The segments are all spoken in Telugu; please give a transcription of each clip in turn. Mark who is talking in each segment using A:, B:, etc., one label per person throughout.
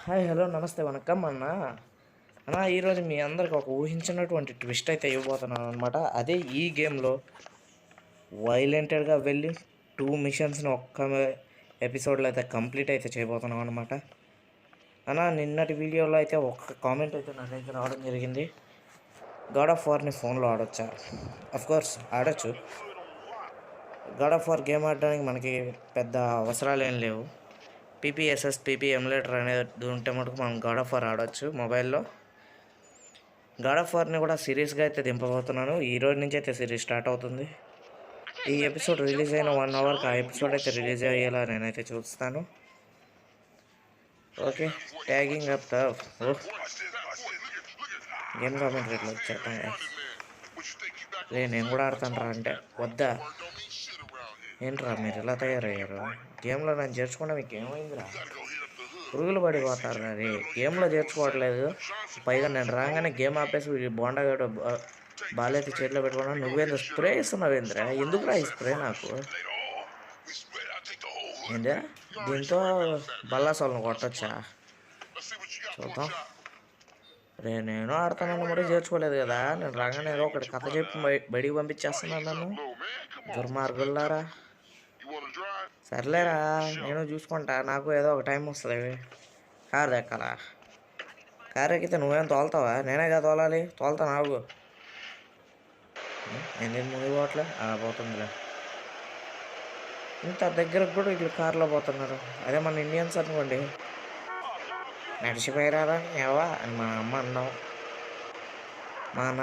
A: హాయ్ హలో నమస్తే వనక్కం అన్న ఈరోజు మీ అందరికి ఒక ఊహించినటువంటి ట్విస్ట్ అయితే ఇవ్వబోతున్నాను అనమాట. అదే ఈ గేమ్లో వైలెంటెడ్గా వెళ్ళి 2 మిషన్స్ని ఒక్క ఎపిసోడ్లో అయితే కంప్లీట్ అయితే చేయబోతున్నాం అనమాట. నిన్నటి వీడియోలో అయితే ఒక్క కామెంట్ అయితే నాకైతే రావడం జరిగింది, గాడ్ ఆఫ్ వార్ని ఫోన్లో ఆడొచ్చా? కోర్స్ ఆడొచ్చు. గాడ్ ఆఫ్ వార్ గేమ్ ఆడడానికి మనకి పెద్ద అవసరాలు ఏం లేవు. పీపీ ఎమ్యులేటర్ అనేది ఉంటే మటుకు మనం గాడ్ ఆఫ్ వార్ ఆడవచ్చు మొబైల్లో. గాడ్ ఆఫ్ వార్ని కూడా సిరీస్గా అయితే దింపబోతున్నాను. ఈ రోజు నుంచి అయితే సిరీస్ స్టార్ట్ అవుతుంది. ఈ ఎపిసోడ్ రిలీజ్ అయిన 1 అవర్కి ఆ ఎపిసోడ్ అయితే రిలీజ్ అయ్యేలా నేనైతే చూస్తాను. Okay, tagging up the game comment రేట్లు వచ్చేస్తాను. నేను కూడా ఆడతాను రా అంటే వద్దా? ఏంట్రా మీరు ఇలా తయారయ్యారు? గేమ్లో నన్ను చేర్చుకుంటే మీకు ఏమైందిరా? పురుగులు పడిపోతారు. అది గేమ్లో చేర్చుకోవట్లేదు. పైగా నేను రాగానే గేమ్ ఆపేసి బోండాగాడు బాలైతే చేతిలో పెట్టుకున్నాను. నువ్వేందో స్ప్రే ఇస్తున్నావేంద్రా? ఎందుకురా ఈ స్ప్రే నాకు? ఏందా దీంతో బల్లాసోళ్ళని కొట్టచ్చా? చూద్దాం. నేను ఆడతానని కూడా చేర్చుకోలేదు కదా. నేను రాగానే ఏదో ఒకటి కథ చెప్పి బయటికి పంపించేస్తున్నాను నన్ను. దుర్మార్గుల్లారా. సర్లేరా, నేను చూసుకుంటా. నాకు ఏదో ఒక టైం వస్తుంది కారు దక్కాలా. కారు ఎక్కితే నువ్వేం తోలుతావా? నేనే కదా తోలాలి. తోలుతా నాకు. నేను ముందు పోవట్లే పోతుందిలే. ఇంత దగ్గరకు కూడా వీళ్ళు కారులో పోతున్నారు. అదే మన ఇండియన్స్ అనుకోండి, నడిచిపోయారా ఏవా అని మా అమ్మ అన్నాం. మన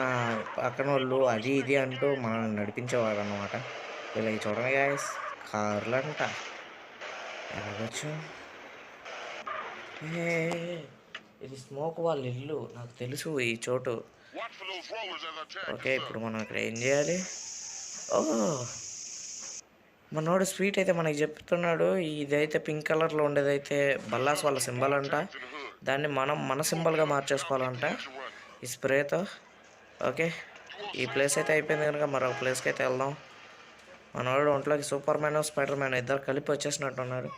A: పక్కన వాళ్ళు అది ఇది అంటూ మనల్ని నడిపించేవారు అన్నమాట. వీళ్ళకి చూడండి గాయస్, కార్లు అంట. ఎలాగొచ్చు? ఇది స్మోక్ వాళ్ళ ఇల్లు, నాకు తెలుసు ఈ చోటు. ఓకే, ఇప్పుడు మనం ఇక్కడ ఏం చేయాలి? మనోడు స్వీట్ అయితే మనకి చెప్తున్నాడు. ఇదైతే పింక్ కలర్లో ఉండేదైతే బల్లాస్ వాళ్ళ సింబల్ అంట. దాన్ని మనం మన సింబల్గా మార్చేసుకోవాలంట ఈ స్ప్రేతో. ఓకే, ఈ ప్లేస్ అయితే అయిపోయింది కనుక మరొక ప్లేస్కి అయితే వెళ్దాం. మనోడు ఒంట్లోకి సూపర్ మ్యాన్ స్పైడర్ మ్యాన్ ఇద్దరు కలిపి వచ్చేసినట్టున్నారు.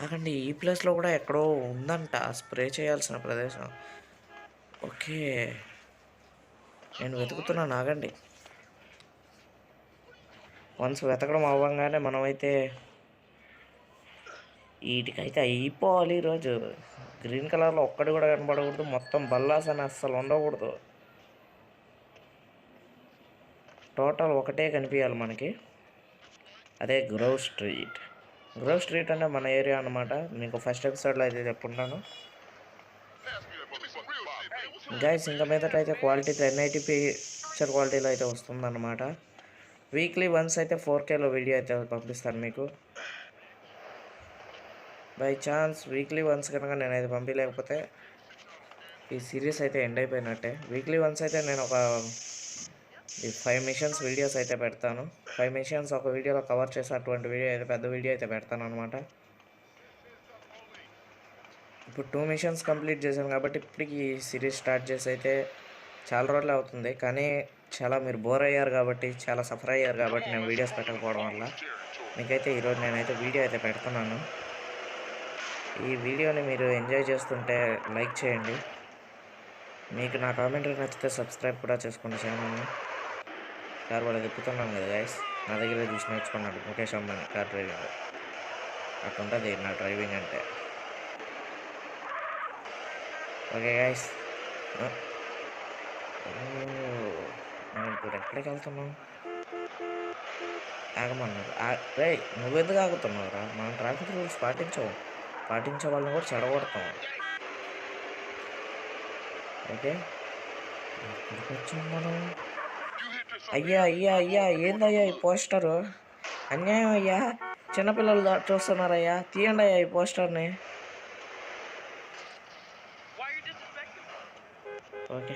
A: అకండి ఈ ప్లేస్లో కూడా ఎక్కడో ఉందంట స్ప్రే చేయాల్సిన ప్రదేశం. ఓకే, నేను వెతుకుతున్నాను, ఆగండి. వన్స్ వెతకడం అవ్వగానే మనమైతే వీటికైతే అయిపోవాలి ఈరోజు. గ్రీన్ కలర్లో ఒక్కటి కూడా కనపడకూడదు. మొత్తం బల్లాస్ అని అస్సలు ఉండకూడదు. టోటల్ ఒకటే కనిపించాలి మనకి. అదే గ్రోవ్ స్ట్రీట్. గ్రోవ్ స్ట్రీట్ అంటే మన ఏరియా అనమాట. మీకు ఫస్ట్ ఎపిసోడ్లో అయితే చెప్పుంటాను గైస్. ఇంకా మీదట అయితే క్వాలిటీ 1080p పిక్చర్ క్వాలిటీలో అయితే వస్తుందన్నమాట. వీక్లీ వన్స్ అయితే 4Kలో వీడియో అయితే పంపిస్తాను మీకు. బై ఛాన్స్ వీక్లీ వన్స్ కనుక నేనైతే పంపించలేకపోతే ఈ సిరీస్ అయితే ఎండ్ అయిపోయినట్టే. వీక్లీ వన్స్ అయితే నేను ఒక 5 మిషన్స్ వీడియోస్ అయితే పెడతాను. 5 మిషన్స్ ఒక వీడియోలో కవర్ చేసేటువంటి వీడియో అయితే పెద్ద వీడియో అయితే పెడతాను అనమాట. ఇప్పుడు 2 మిషన్స్ కంప్లీట్ చేశాను కాబట్టి ఇప్పటికి ఈ సిరీస్ స్టార్ట్ చేసి అయితే చాలా రోజులు అవుతుంది. కానీ చాలా మీరు బోర్ అయ్యారు కాబట్టి, చాలా సఫర్ అయ్యారు కాబట్టి నేను వీడియోస్ పెట్టకపోవడం వల్ల మీకైతే ఈరోజు నేనైతే వీడియో అయితే పెడుతున్నాను. ఈ వీడియోని మీరు ఎంజాయ్ చేస్తుంటే లైక్ చేయండి. మీకు నా కామెంటరీ నచ్చితే సబ్స్క్రైబ్ కూడా చేసుకోండి ఛానల్ని. కార్ వాళ్ళు తిప్పుతున్నాను కదా గైస్, నా దగ్గర చూసి నేర్చుకున్నాడు ముఖేష్ అంబానీ కార్ డ్రైవింగ్. అట్లుంటుంది నా డ్రైవింగ్ అంటే. ఓకే గైస్, మనం ఇప్పుడు ఎక్కడికి వెళ్తున్నాం? ఆగమన్నారు. రే, నువ్వెందుకు ఆగుతున్నావురా? మనం ట్రాఫిక్ రూల్స్ పాటించే వాళ్ళని కూడా చెడగొడతాం. ఓకే, ఎక్కడికి వచ్చాం మనం? అయ్యా ఏందయ్యా ఈ పోస్టరు? అన్యాయం అయ్యా, చిన్నపిల్లలు చూస్తున్నారయ్యా, తీయండి అయ్యా ఈ పోస్టర్ని. ఓకే,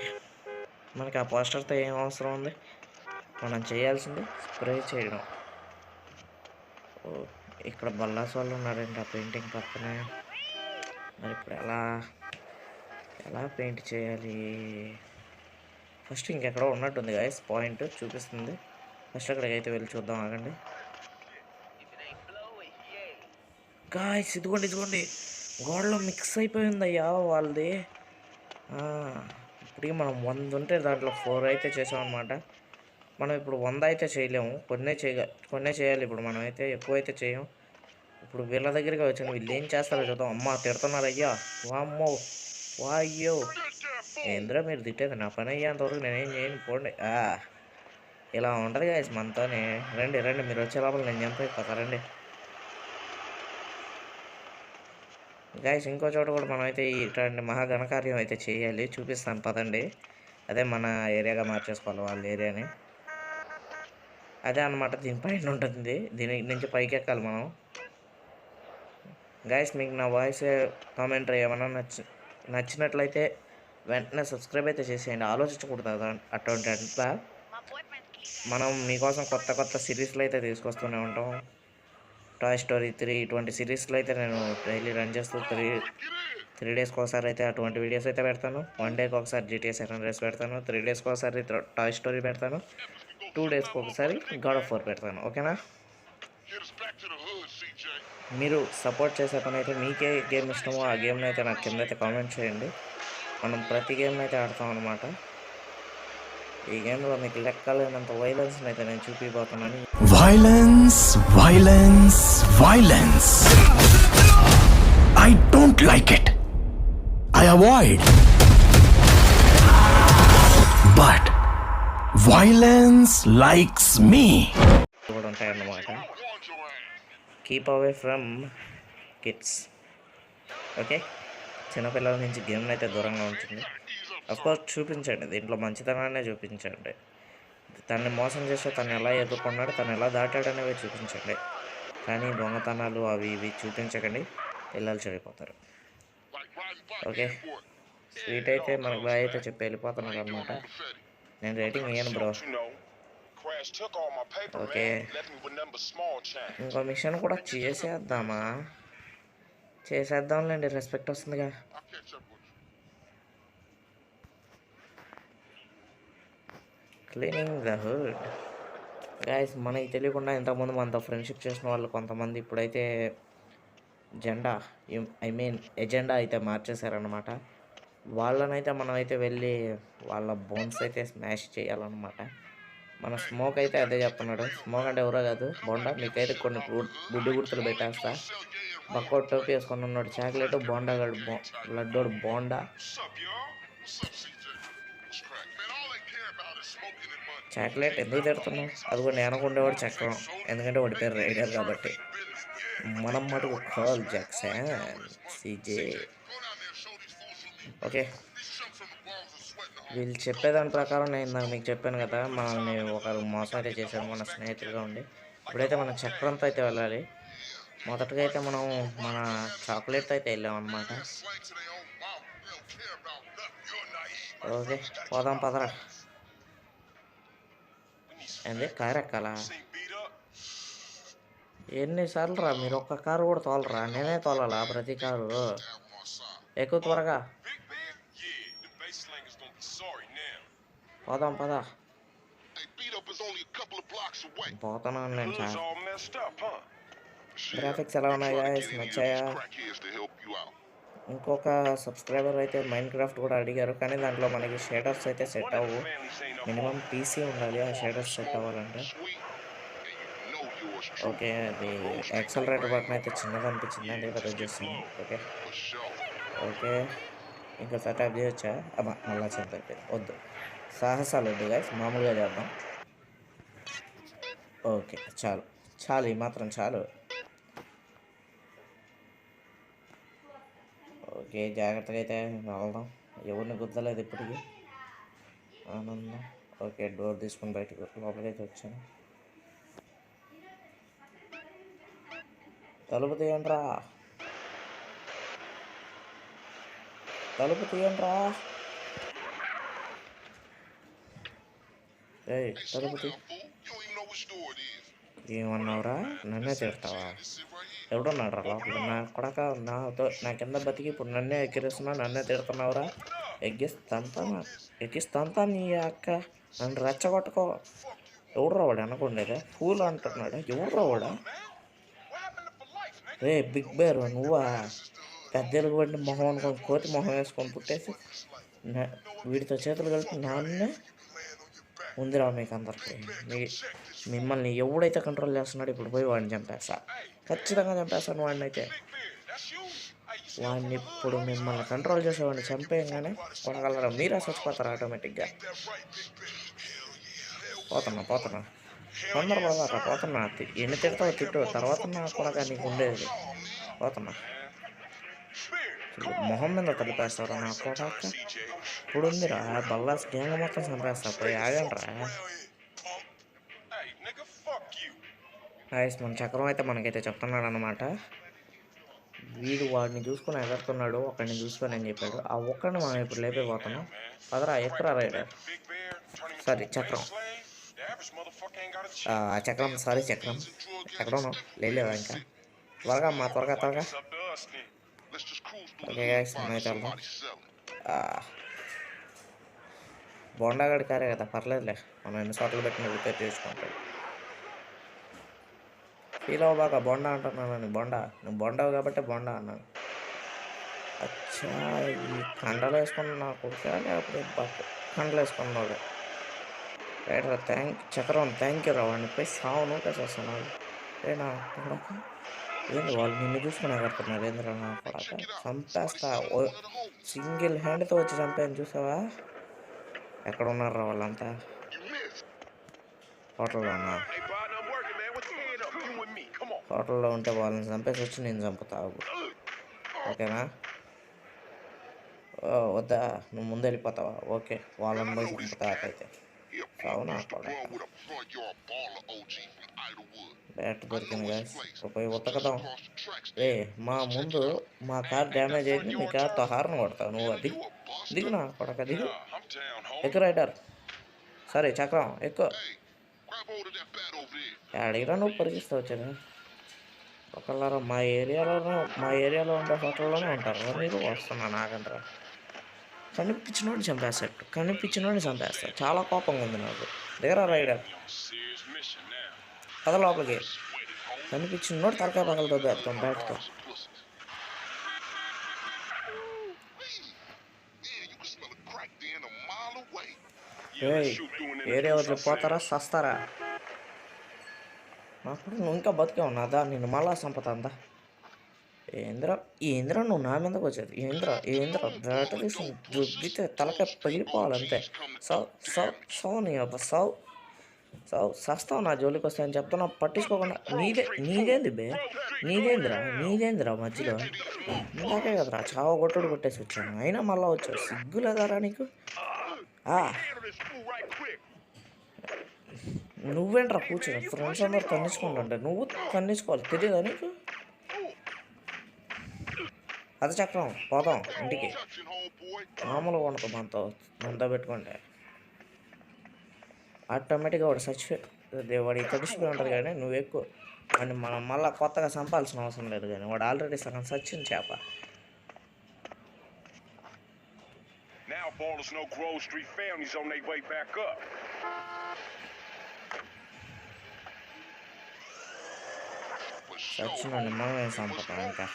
A: మనకి ఆ పోస్టర్తో ఏం అవసరం ఉంది? మనం చేయాల్సింది స్ప్రే చేయడం. ఇక్కడ బల్లాస్ వాళ్ళు ఉన్నారండి ఆ పెయింటింగ్ పక్కనే. మరి ఇప్పుడు ఎలా పెయింట్ చేయాలి? ఫస్ట్ ఇంకెక్కడో ఉన్నట్టుంది గాయస్, పాయింట్ చూపిస్తుంది. ఫస్ట్ అక్కడికి అయితే వెళ్ళి చూద్దాం, ఆగండి గాయస్. ఇదిగోండి గోడలో మిక్స్ అయిపోయిందయ్యా వాళ్ళది. ఆ, ఇప్పటికి మనం 100 ఉంటే దాంట్లో 4 అయితే చేసామన్నమాట. మనం ఇప్పుడు 100 అయితే చేయలేము, కొన్నే చేయాలి. ఇప్పుడు మనం అయితే ఎక్కువ అయితే చేయం. ఇప్పుడు వీళ్ళ దగ్గరికి వచ్చాను, వీళ్ళు ఏం చేస్తారో చూద్దాం. అమ్మ తిడుతున్నారు అయ్యా, వామ్మో, వాయ్యో. ఏంద్రా మీరు తిట్టేది, నా పని అయ్యేంతవరకు నేనేం చేయను పోండి. ఇలా ఉంటుంది గాయస్ మనతోనే. రండి రండి, మీరు వచ్చే లోపల నేను చంపైపోతా రండి గాయస్. ఇంకో చోట కూడా మనం అయితే ఇట్లాంటి మహాఘనకార్యం అయితే చేయాలి, చూపిస్తాను పదండి. అదే మన ఏరియాగా మార్చేసుకోవాలి వాళ్ళ ఏరియాని. అదే అనమాట, దీనిపైన ఉంటుంది, దీని నుంచి పైకి ఎక్కాలి మనం. గాయస్ మీకు నా వాయిస్ కామెంటరీ ఏమైనా నచ్చినట్లయితే వెంటనే సబ్స్క్రైబ్ అయితే చేసేయండి, ఆలోచించకూడదు అటువంటి అట్లా. మనం మీకోసం కొత్త కొత్త సిరీస్లు అయితే తీసుకొస్తూనే ఉంటాం. టాయ్ స్టోరీ 3 ఇటువంటి సిరీస్లో అయితే నేను డైలీ రన్ చేస్తూ 3 డేస్కి ఒకసారి అయితే అటువంటి వీడియోస్ అయితే పెడతాను. 1 డేకి ఒకసారి GTA San Andreas పెడతాను. 3 డేస్కి ఒకసారి టాయ్ స్టోరీ పెడతాను. 2 డేస్కి ఒకసారి God of War పెడతాను. ఓకేనా? మీరు సపోర్ట్ చేసే పని అయితే మీకే గేమ్ ఇష్టమో ఆ గేమ్ని అయితే నాకు కింద అయితే కామెంట్ చేయండి. మనం ప్రతి గేమ్ని అయితే ఆడతాం అనమాట. ఈ గేమ్లో మీకు లెక్కలేనంత వైలెన్స్ని అయితే నేను చూపిపోతున్నాను.
B: Violence violence violence, I don't like it. I avoid. But violence likes me.
A: కూడా ఉంటాయన్నమాట. Keep away from kids. Okay, చిన్నపిల్లల నుంచి గేమ్ని అయితే దూరంగా ఉంటుంది. అఫ్కోర్స్ చూపించండి, దీంట్లో మంచితనాన్నే చూపించండి. తన్ని మోసం చేస్తే తను ఎలా ఎదుర్కొన్నాడు, తను ఎలా దాటాడనేవి చూపించండి. కానీ దొంగతనాలు అవి ఇవి చూపించకండి, పిల్లలు చెడిపోతారు. ఓకే, స్వీట్ అయితే మనకు బాగా అయితే చెప్పి వెళ్ళిపోతున్నాడు అనమాట. నేను రేటింగ్ ఇయ్యను బ్రో. ఓకే, ఇంకో మిషన్ కూడా చేసేద్దాంలేండి, రెస్పెక్ట్ వస్తుందిగా. Cleaning the hood. గాయస్ మనకి తెలియకుండా ఇంతకుముందు మనతో ఫ్రెండ్షిప్ చేసిన వాళ్ళు కొంతమంది ఇప్పుడైతే ఎజెండా అయితే మార్చేశారనమాట. వాళ్ళనైతే మనం అయితే వెళ్ళి వాళ్ళ బోన్స్ అయితే స్మాష్ చేయాలన్నమాట. మన స్మోక్ అయితే అదే చెప్తున్నాడు. స్మోక్ అంటే ఎవరో కాదు, బోండా. మీకైతే కొన్ని గుడ్డు గుర్తులు పెట్టేస్తా. బక్కోడు టోపీ వేసుకొని ఉన్నాడు చాక్లెట్, బోండా లడ్డోడు బోండా. చాక్లెట్ ఎందుకు తిడుతున్నావు? అది కూడా నేను అనుకుండేవాడు చక్రం, ఎందుకంటే వాడి పేరు రైడర్ కాబట్టి. మనం మటుకు కాల్ జాక్సన్ సిజే. ఓకే, వీళ్ళు చెప్పేదాని ప్రకారం నేను ఇందాక మీకు చెప్పాను కదా, మనల్ని ఒకరు మోసం అయితే చేశారు మన స్నేహితులుగా ఉండి. ఇప్పుడైతే మనం చక్రంతో అయితే వెళ్ళాలి. మొదటగా అయితే మనం మన చాక్లెట్తో అయితే వెళ్ళామన్నమాట. ఓకే, పోదాం పదరా. ఏంది కారు ఎక్కాలా? ఎన్నిసార్లు రా మీరు ఒక్క కారు కూడా తోలరా? నేనే తోలాలా ప్రతి కారు? ఎక్కువ త్వరగా పోదాం పదా. పోతున్నాను నేను. గ్రాఫిక్స్ ఎలా ఉన్నాయి గాయస్, నచ్చాయా? ఇంకొక సబ్స్క్రైబర్ అయితే మైండ్ క్రాఫ్ట్ కూడా అడిగారు, కానీ దాంట్లో మనకి షేడర్స్ అయితే సెట్ అవ్వవు. మినిమం పీసీ ఉండాలి ఆ షేడర్స్ సెట్ అవ్వాలంటే. ఓకే, అది యాక్సలరేటర్ బటన్ అయితే చిన్నది అనిపించింది, అదే పెద్ద చేస్తాను. ఓకే ఓకే, ఇంకోసారి ట్యాప్ చేయొచ్చా? అబ్బా మళ్ళా చెంత అయిపోయింది, వద్దు. సాహసాలు వద్దు గాయస్, మామూలుగా చేద్దాం. ఓకే చాలు చాలు, ఈ మాత్రం చాలు. ఓకే, జాగ్రత్తగా అయితే వెళ్దాం. ఎవరిని గుద్దలేదు ఇప్పటికీ, ఆనందం. ఓకే, డోర్ తీసుకుని బయటకు లోపలికైతే వచ్చాను. తలుపు తీయండిరా, తలుపు తీయండిరా. ఏయ్ తలుపు తీ. ఏమన్నావురా? నన్నే తిడతావా? ఎవడున్నాడు రా లోపల? నా కొడక నా కింద బతికి ఇప్పుడు నన్నే ఎక్కిరిస్తున్నా, నన్నే తిడుతున్నావురా? ఎక్కిస్తాంతా నీ అక్క, నన్ను రెచ్చగొట్టుకో. ఎవడురా వాడు అనుకుండేదే? ఫూల్ అంటున్నాడు. ఎవడురా వాడా? రే బిగ్ బేర్ నువ్వా? పెద్ద ఎలుగుబంటి మొహం అనుకొని కోతి మొహం వేసుకొని పుట్టేసి వీడితో చేతులు కలిపి నాన్నే ఉందిరా మీకు అందరికి. మిమ్మల్ని ఎవడైతే కంట్రోల్ చేస్తున్నాడో ఇప్పుడు పోయి వాడిని చంపేస్తా, ఖచ్చితంగా చంపేస్తాను వాడిని అయితే. వాడిని ఇప్పుడు మిమ్మల్ని కంట్రోల్ చేసేవాడిని చంపేయంగానే కొనగలరా, మీరే చచ్చిపోతారు ఆటోమేటిక్గా. పోతున్నా తొందర పోతున్నా. ఎన్ని తిడతావు తిట్టు, తర్వాత నా కొనగా నీకు ఉండేది. పోతున్నా. మొహం మీద కలిపేస్తారా నా కొనక. ఇప్పుడు ఉందిరా బల్లాస్ గ్యాంగ్ మొత్తం చంపేస్తా, పోయి ఆగండ్రా. గాయస్ మన చక్రం అయితే మనకైతే చెప్తున్నాడు అనమాట. వీడు వాడిని చూసుకొని ఎగరుతున్నాడు, ఒకడిని చూసుకొని అని చెప్పాడు. ఆ ఒక్కడిని మనం ఇప్పుడు లేపైపోతున్నాం. పదరా ఎక్కరా రైడర్. సారీ చక్రం, చక్రం సారీ చక్రం ఎక్కడో లేవా ఇంకా. త్వరగా త్వరగా. ఓకే గాయస్ మనమైతే వెళ్దాం. బొండాగడి కారే కదా, పర్లేదులే, మనం ఎన్ని చోట్ల పెట్టిన రిపేర్ చేసుకుంటాం. ఫీల్ అవ్వబాక బొండా అంటున్నాను. నువ్వు బొండావు కాబట్టి బొండా అన్నాను. అచ్చా ఈ కండలు వేసుకున్న నా కొడుకా, లేకపోతే కండలు వేసుకున్నాడు రైడర్. చక్రం థ్యాంక్ యూ రా. వాడిని పోయి సావును చేస్తున్నాడు. నా కొడక ఏంది వాళ్ళు నిన్ను చూసుకుని ఎగడుతున్నారు ఏంద్రా నా కొడక. చంపేస్తా, సింగిల్ హ్యాండ్తో వచ్చి చంపాను చూసావా. ఎక్కడ ఉన్నారా వాళ్ళంతా? హోటల్లో ఉంటే వాళ్ళని చంపేసి వచ్చి నేను చంపుతావు, ఓకేనా? వద్దా, నువ్వు ముందు వెళ్ళిపోతావా? ఓకే, వాళ్ళని పోయి చంపుతా అయితే. అవునా బ్యాట్ దొరికింది గాయస్, పోయి ఉతకదాం. మా ముందు మా కార్ డ్యామేజ్ అయింది, మీ కార్తో హార్న్ కొడతావు నువ్వు. అది దిగు నా కొడక, దిగు. ఎక్కువ రైడర్, సరే చక్రం ఎక్కువ. అడిగిరా నువ్వు పరిగిస్తావు వచ్చేది. ఒకళ్ళారా మా ఏరియాలో ఉండే హోటల్లోనే ఉంటారు మీరు. వస్తున్నా నాగంటరా. కనిపించినోడిని చంపేస్తాడు. చాలా కోపంగా ఉంది నాకు. దగ్గర రైడర్ కథ లోపలికి. కనిపించినోడు తలకాయ పగలతో పెడతాం బ్యాట్తో. ఏరియా వదిలిపోతారా, సస్తారా? అప్పుడు నువ్వు ఇంకా బతికే ఉన్నాదా, నేను మళ్ళా సంపతందా. ఏంద్ర నువ్వు నా మీదకి వచ్చేది. ఏంద్ర బ్యాట్ తీసుకుని రుద్దితే తలకాయ పగిలిపోవాలంతే. నీ అబ్బ సస్తావు నా జోలికి వస్తాయని చెప్తున్నా, పట్టించుకోకుండా. నీదేందిరా మధ్యలో. ఇందాకే కదరా చావ కొట్టుడు కొట్టేసి వచ్చాను, అయినా మళ్ళీ వచ్చావు. సిగ్గులేదారా నీకు? నువ్వేంట్రా కూర్చొని ఫ్రెండ్స్ అందరూ కన్నించుకుంటుంటే నువ్వు కన్నించుకోవాలి, తెలియదా నీకు? అది చక్రం, పోదాం ఇంటికి. మామూలుగా ఉండదు మనతో పెట్టుకుంటే. ఆటోమేటిక్గా వాడు తడిసిపోయి ఉంటుంది కానీ నువ్వు ఎక్కువ అని మనం మళ్ళీ కొత్తగా చంపాల్సిన అవసరం లేదు. కానీ వాడు ఆల్రెడీ సగం సచ్చిన చేప. సచ్చినండి మనమే చంపుతాం ఇంకా.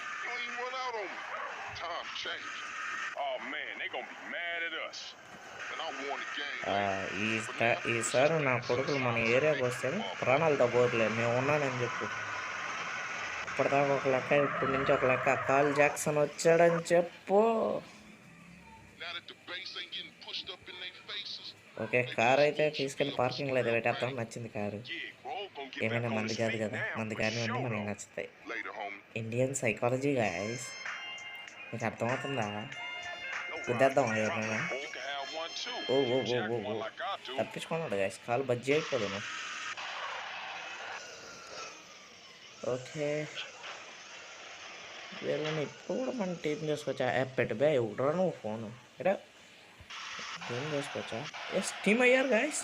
A: ఈసారి నా కొడుకులు మన ఏరియాకి వస్తే ప్రాణాలతో పోతులేదు, మేము ఉన్నానని చెప్పు. ఇప్పటిదాకా ఒక లెక్క, ఇప్పటి నుంచి ఒక లెక్క. కాల్ జాక్సన్ వచ్చాడని చెప్పు. ఓకే, కార్ అయితే తీసుకెళ్ళి పార్కింగ్లో అయితే పెట్టేద్దాం. నచ్చింది కారు, ఏమైనా మంది కాదు కదా, మంది కానివన్నీ మనకి నచ్చుతాయి. ఇండియన్ సైకాలజీ గాయస్, మీకు అర్థమవుతుందా? గుద్దేద్దాం ఎవరైనా. ఓ తప్పించుకున్నాడు గాయస్, కాలు బజ్జీ అయిపోదాను. ఓకే, వీళ్ళని ఇప్పుడు కూడా మనం టీం చేసుకోవచ్చా? యాప్ పెట్టి బే ఇవ్వరా నువ్వు ఫోను ఎరా. టీం చేసుకోవచ్చా? ఎస్ టీం అయ్యారు గాయస్.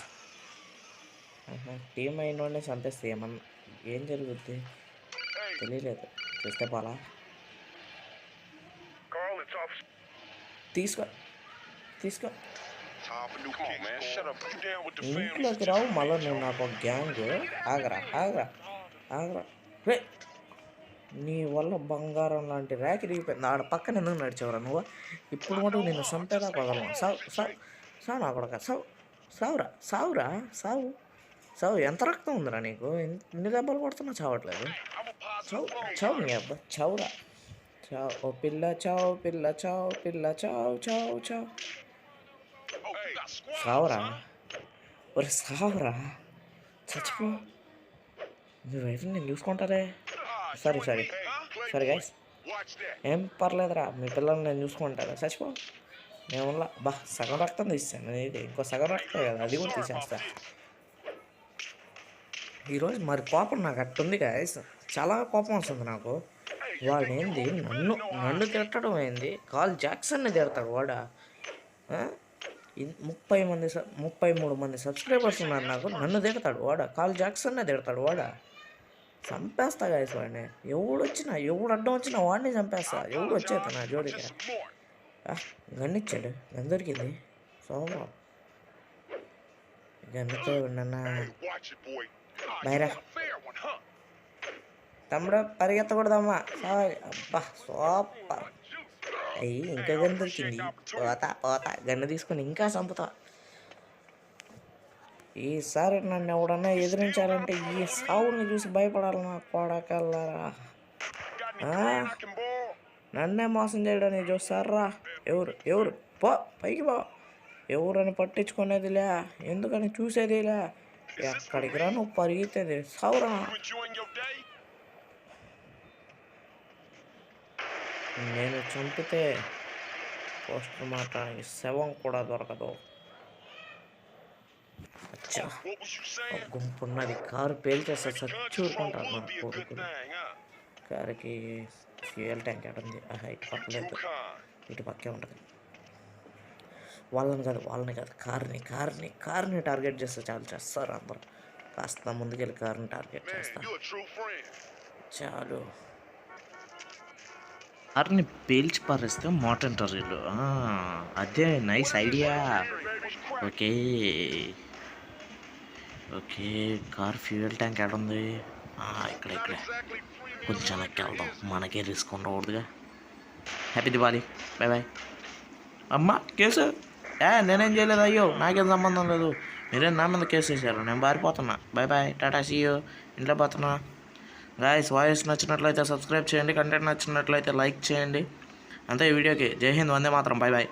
A: టీం అయిన వాళ్ళని చంపేస్తే ఏం జరుగుద్ది తెలియలేదు. చేస్తే పోలా తీసుకో ఇంట్లోకి రావు మళ్ళీ నువ్వు. నాకు ఒక గ్యాంగ్. ఆగరా రే, నీ వల్ల బంగారం లాంటి ర్యాక్ ఇరిగిపోయింది. ఆడ పక్కన ఎందుకు నడిచేవరా నువ్వు? ఇప్పుడు మటుకు నిన్ను చంపేదా పగలను. సావు సావు సావు నా కొడక సావు సావురా సావురా సావు సావు. ఎంత రక్తం ఉందిరా నీకు? ఇన్ని దెబ్బలు కొడుతున్నా చావట్లేదు. చావు చావు నీ అబ్బా చావురా చావు. ఓ పిల్ల చావు పిల్ల చావు పిల్ల చావు చావు చావు సావురా. ఒరే సావురా చచ్చిపో. మీ వైఫ్ నేను చూసుకుంటారే. Sorry sorry sorry guys. ఏం పర్లేదురా, మీ పిల్లల్ని నేను చూసుకుంటారా. చచ్చిపో. నేను బా సగం రక్తం తీస్తాను. ఇది ఇంకో సగం రక్తం కదా, అది కూడా తీసేస్తా. ఈరోజు మరి కోపం నాకు అట్టుంది గైస్. చాలా కోపం వస్తుంది నాకు. వాడు ఏంది నన్ను తిట్టడం ఏంది? కాల్ జాక్సన్ని తిడతాడు వాడా. 33 మంది సబ్స్క్రైబర్స్ ఉన్నారు నాకు. నన్ను తిడతాడు వాడా. కాల్ జాక్సన్నే తిడతాడు వాడా. చంపేస్తా గాయస్ వాడిని. ఎవడు అడ్డం వచ్చినా వాడిని చంపేస్తా. ఎవడు వచ్చేస్తా నా జోడికి. గన్నిచ్చాడు, గన్ దొరికింది. సోమ గన్నుతో నన్న బైరా తమ్ముడు పరిగెత్తకూడదమ్మా. అబ్బా సూపర్. అయ్యి ఇంకా గన్ను దొరికింది. పోతా గన్ను తీసుకొని ఇంకా చంపుతా. ఈసారి నన్ను ఎవడన్నా ఎదిరించాలంటే ఈ సావుని చూసి భయపడాలి నా కొడకల్లారా. నన్నే మోసం చేయడానికి చూస్తారా? ఎవరు పో పైకి పో. ఎవరని పట్టించుకునేదిలే, ఎందుకని చూసేదిలే. ఎక్కడికి రా నువ్వు పరిగెత్తేది? సావురా. నేను చంపితే పోస్ట్ మార్టానికి శవం కూడా దొరకదు. గుంపున్నది. కారు పేల్చేస్తే చచ్చూరుకుంటారు నా కొడుకులు. కారుకి ఫ్యూయల్ ట్యాంక్ ఉంది. ఇటు పక్కలేదు, ఇటు పక్కే ఉంటుంది. వాళ్ళని కాదు కార్ని టార్గెట్ చేస్తే చాలు. చేస్తారు అందరూ. కాస్త ముందుకెళ్ళి కార్ని టార్గెట్ చేస్తా చాలు. కార్ని పేల్చి పారేస్తే మోటంటారు. అదే nice idea. Okay car fuel tank ఎక్కడుంది? ఇక్కడే కొంచెం వెనక్కి వెళ్దాం. మనకే రిస్క్ ఉండకూడదుగా. హ్యాపీ దివాళీ. బాయ్. అమ్మ కేసు నేనేం చేయలేదు. అయ్యో నాకేం సంబంధం లేదు. మీరేం నా మీద కేసు వేసారు. నేను పారిపోతున్నా. Bye tata see you. ఇంట్లో పోతున్నా. గాయస్ వాయిస్ నచ్చినట్లయితే సబ్స్క్రైబ్ చేయండి. కంటెంట్ నచ్చినట్లయితే లైక్ చేయండి. అంతే ఈ వీడియోకి. జై హింద్, వందే మాత్రం. బాయ్.